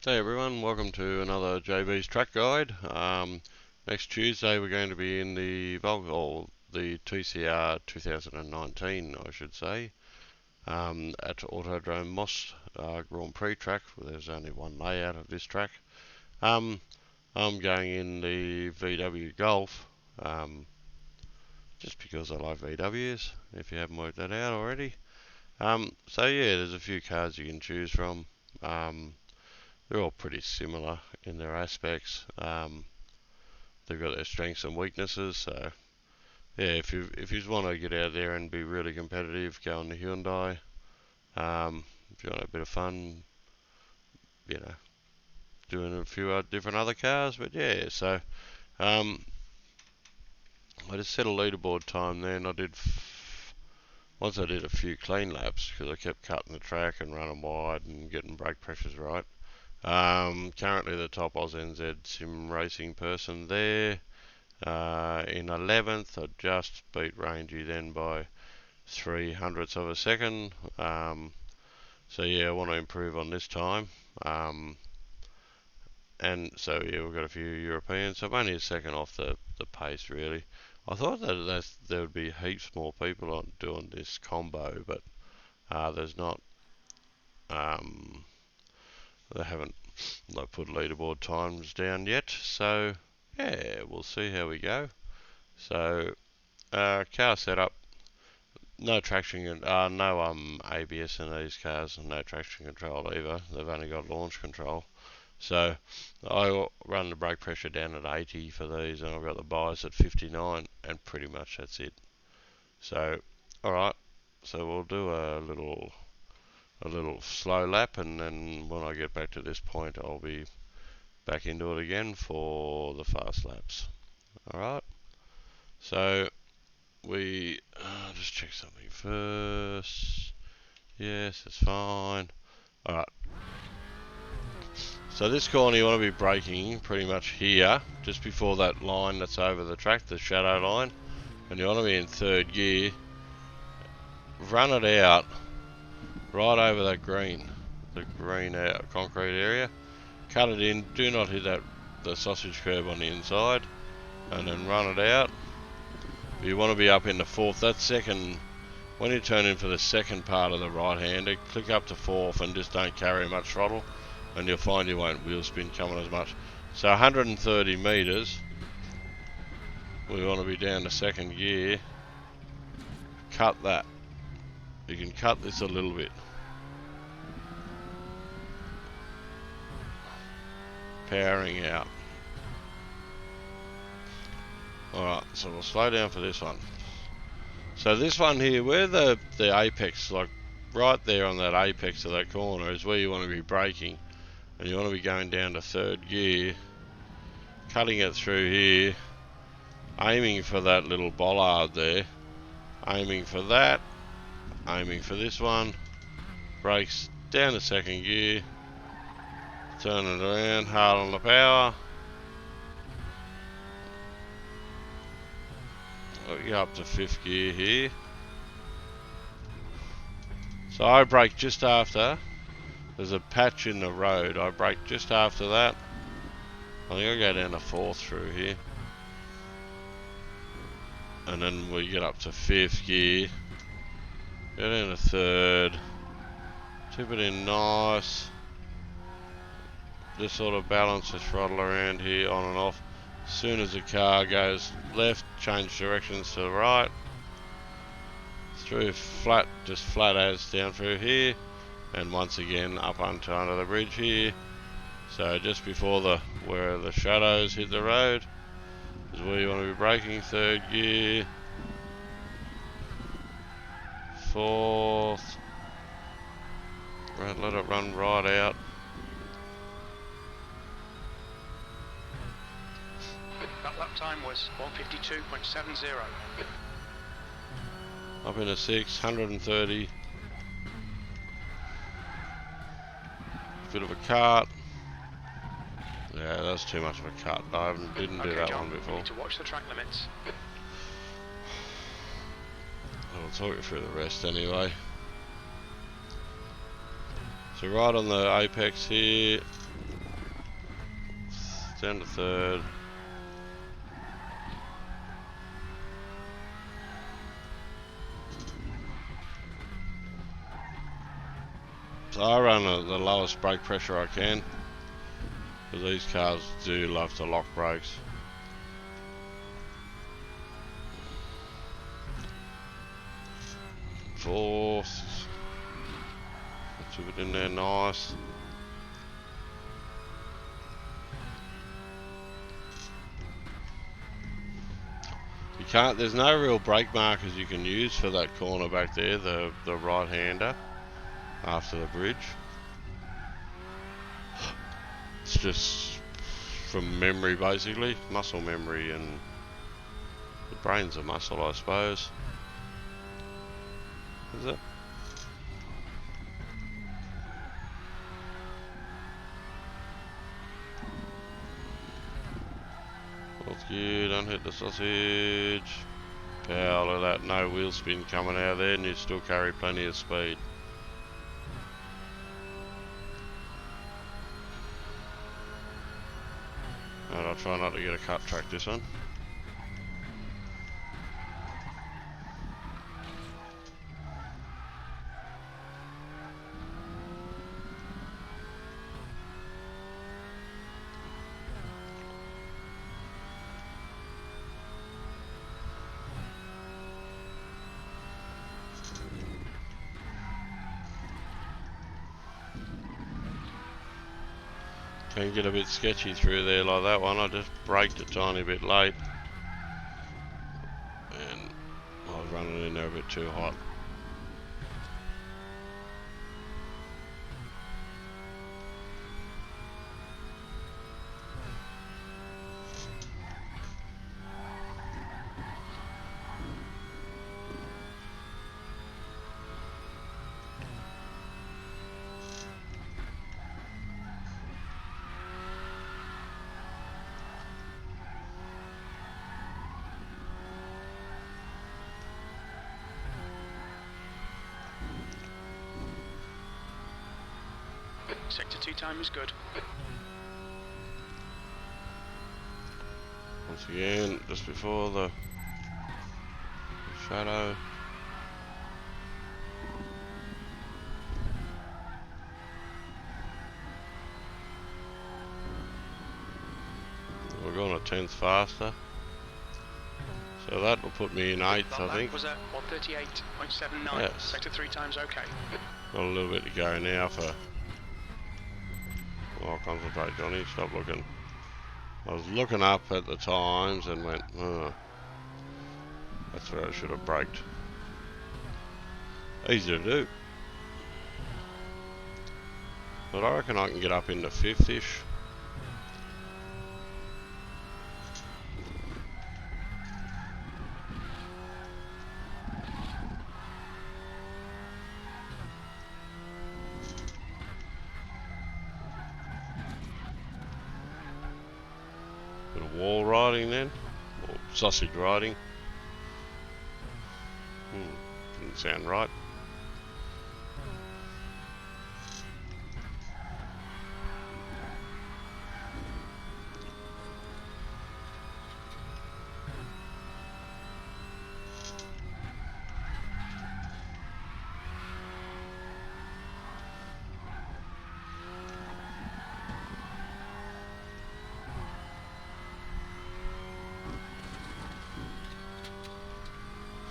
Hey everyone, welcome to another JB's track guide. Next Tuesday we're going to be in the the TCR 2019, I should say, at Autodrome Moss Grand Prix track. There's only one layout of this track. I'm going in the VW Golf, just because I like VWs, if you haven't worked that out already. So yeah, there's a few cars you can choose from. They're all pretty similar in their aspects. They've got their strengths and weaknesses. So yeah, if you want to get out there and be really competitive, go on the Hyundai. If you want a bit of fun, doing a few different other cars. But yeah, so I just set a leaderboard time then. Once I did a few clean laps because I kept cutting the track and running wide and getting brake pressures right. Currently the top Ausnz Simracing person there. In 11th, I just beat Rangy then by 0.03 of a second. So yeah, I want to improve on this time. And so yeah, we've got a few Europeans. So I'm only a second off the pace really. I thought that there would be heaps more people on doing this combo, but there's not. They haven't put leaderboard times down yet, so yeah, we'll see how we go. So car setup, no traction and no ABS in these cars, and no traction control either. They've only got launch control. So I run the brake pressure down at 80 for these, and I've got the bias at 59, and pretty much that's it. So alright, so we'll do a little slow lap, and then when I get back to this point I'll be back into it again for the fast laps. Alright, so we just check something first. Yes, it's fine. Alright, so this corner you want to be braking pretty much here, just before that line that's over the track, the shadow line, and you want to be in third gear. Run it out right over that green, concrete area. Cut it in, do not hit the sausage curb on the inside, and then run it out. You want to be up in the fourth. That second, when you turn in for the second part of the right-hander, click up to fourth and just don't carry much throttle, and you'll find you won't wheel spin coming as much. So 130 meters, we want to be down to second gear. Cut that. You can cut this a little bit. Powering out. Alright, so we'll slow down for this one. So this one here, where the apex, like right there on that apex of that corner, is where you want to be braking. And you want to be going down to third gear, cutting it through here, aiming for that little bollard there, aiming for that, aiming for this one, brakes down to second gear, turn it around, hard on the power. We'll get up to fifth gear here. So I brake just after. There's a patch in the road. I brake just after that. I think I'll go down to fourth through here. And then we get up to fifth gear. Go down to third. Tip it in nice. Just sort of balance the throttle around here on and off. As soon as the car goes left, change directions to the right. Through flat, just flat as down through here. And once again up onto under the bridge here. So just before where the shadows hit the road is where you want to be braking. Third gear, fourth, right, let it run right out. That lap time was 152.70. Up into 130. Bit of a cut. Yeah, that's too much of a cut. I didn't do that John, one before. You need to watch the track limits. I'll talk you through the rest anyway. So right on the apex here, Down to third. So I run the lowest brake pressure I can, because these cars do love to lock brakes. Fourth. Took it in there nice. You can't, there's no real brake markers you can use for that corner back there, the right hander after the bridge. It's just from memory basically, muscle memory, and the brain's a muscle I suppose. Is it? That's good, don't hit the sausage. Power, look at that, no wheel spin coming out of there, and you still carry plenty of speed. And I'll try not to get a cut track this one. Can get a bit sketchy through there like that one. I just braked a tiny bit late, and I was running in there a bit too hot. Sector 2 time is good. Once again, just before the shadow. We're going a tenth faster. So that will put me in 8th, I think. Was at 138.79. Yes. Sector 3 time's okay. Got a little bit to go now for... Oh, concentrate, Johnny, stop looking. I was looking up at the times and went, oh, that's where I should have braked. Easy to do. But I reckon I can get up into 5th-ish. Bit of wall riding then, or sausage riding. Didn't sound right.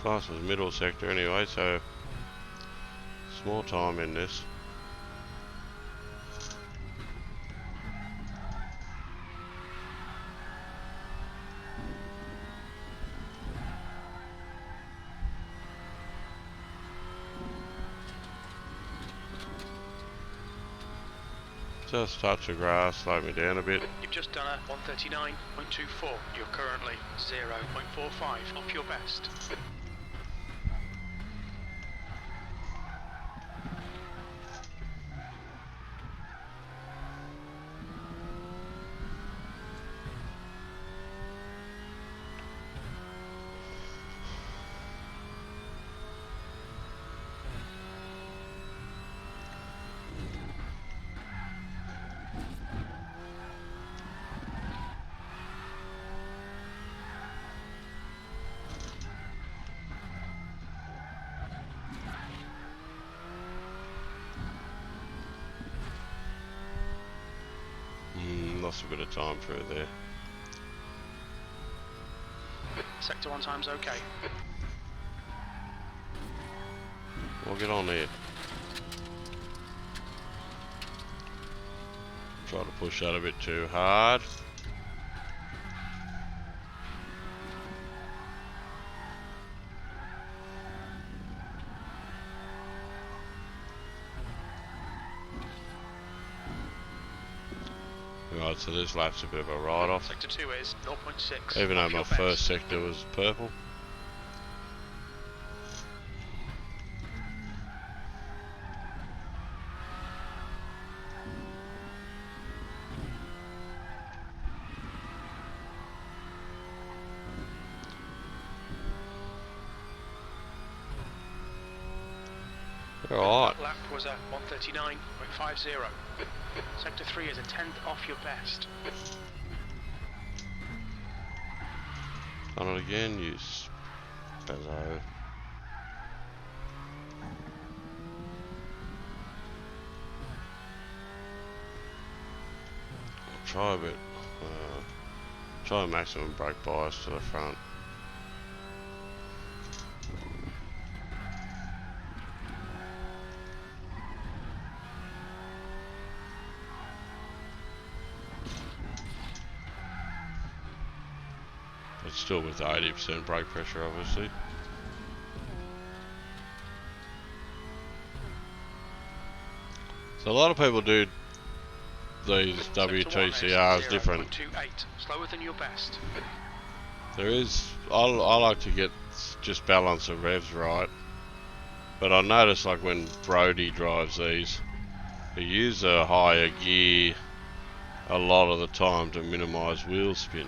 Class was middle sector anyway, so small time in this. Just touch the grass, slow me down a bit. You've just done a 139.24. You're currently 0.45 off your best. lost a bit of time through there. Sector 1 time's okay. We'll get on there. Try to push that a bit too hard. Right, so this lap's a bit of a write-off. Sector 2 is 0.6. Even though my first sector was purple. Alright. That lap was a 1:39.50. Sector 3 is a tenth off your best. Done it again, you spazzo. I'll try a bit. Try a maximum brake bias to the front. But still with 80% brake pressure, obviously. So a lot of people do these WTCRs different. 0.28, slower than your best. There is, I like to get just balance of revs right, but I notice like when Brody drives these, he uses a higher gear a lot of the time to minimise wheel spin.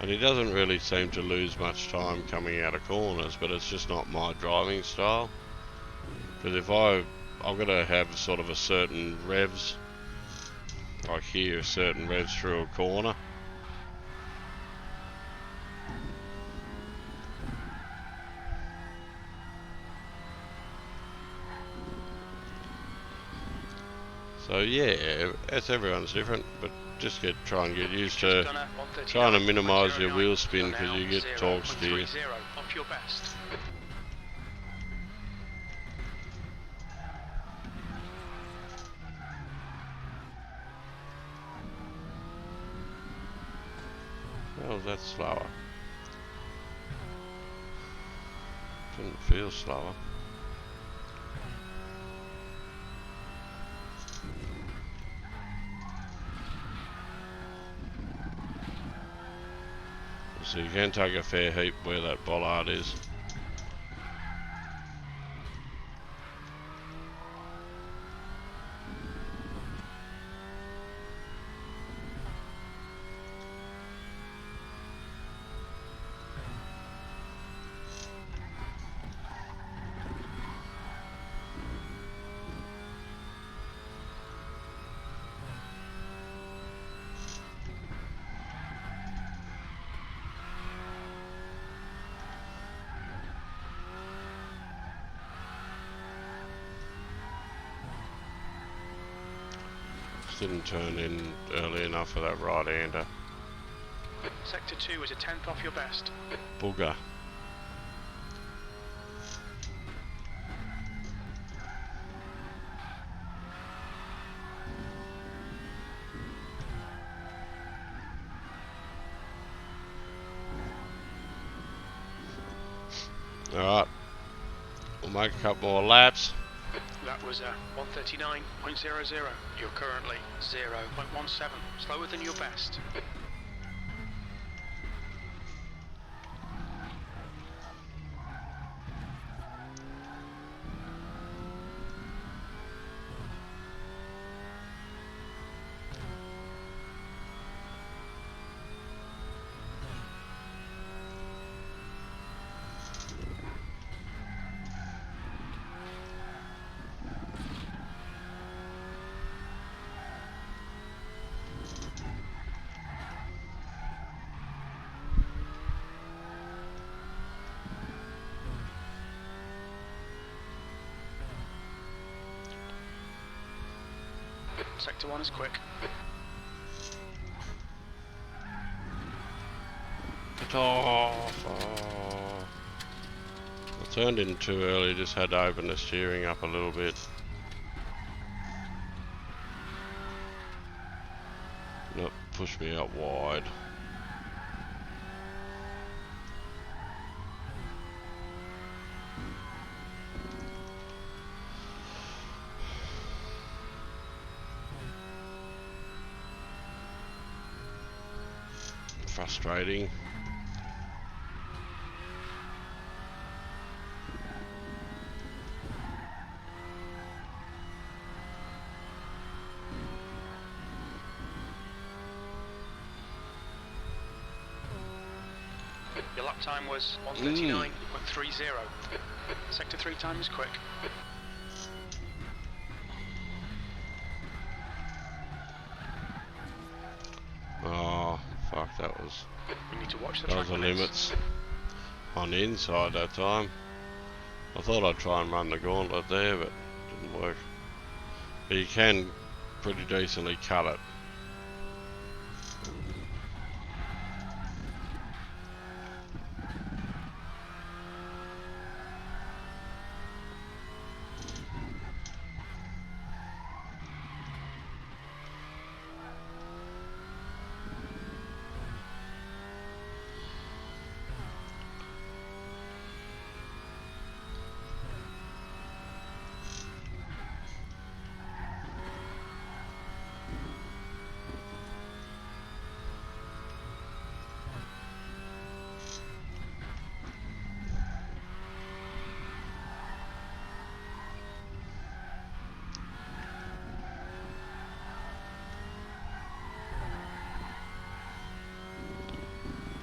And he doesn't really seem to lose much time coming out of corners, but it's just not my driving style. Because if I've got to have sort of a certain revs, like here, certain revs through a corner. So yeah, it's everyone's different, but just try and get used to trying to minimise your wheel spin because you get torque steer. Off your best. How was that slower? Didn't feel slower. So you can take a fair heap where that bollard is. Didn't turn in early enough for that right-hander. Sector 2 is a tenth off your best. Booger. Alright, we'll make a couple more laps. That was a 1:39.00. You're currently 0.17, slower than your best. Sector 1 is quick. Get off! Oh. I turned in too early, just had to open the steering up a little bit. Nope, pushed me out wide. Frustrating. Your lap time was 1:39.30. Sector 3 time is quick. Oh, fuck, that was... We need to watch the That track was the limits. limits on the inside that time. I thought I'd try and run the gauntlet there, but it didn't work. But you can pretty decently cut it.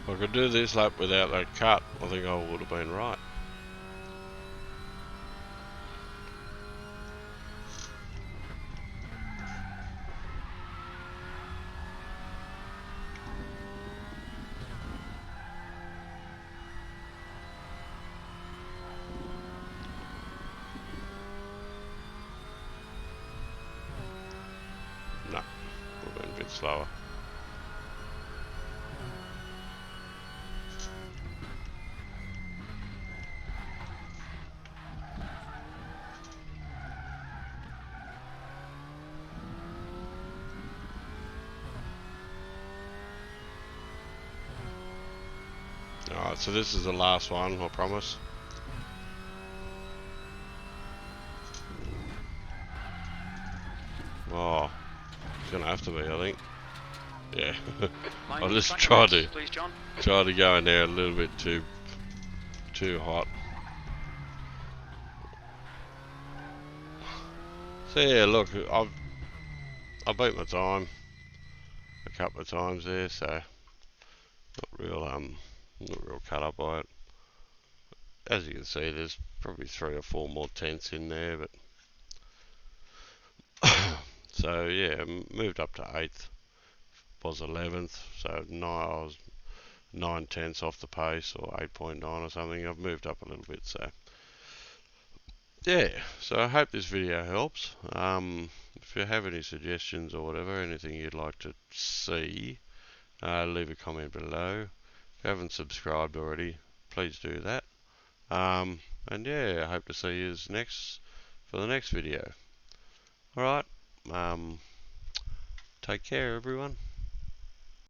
If I could do this lap without that cut, I think I would have been right. No, would have been a bit slower. Alright, so this is the last one, I promise. Oh, it's gonna have to be, I think. Yeah. I just tried to go in there a little bit too hot. So yeah, look, I beat my time a couple of times there, so not real cut up by it. As you can see, there's probably 3 or 4 more tenths in there, but so yeah, moved up to 8th, was 11th, so I was 9 tenths off the pace, or 8.9 or something. I've moved up a little bit, so yeah. So I hope this video helps. If you have any suggestions or whatever, anything you'd like to see, leave a comment below. If you haven't subscribed already, please do that. And yeah, I hope to see you for the next video. Alright, take care everyone.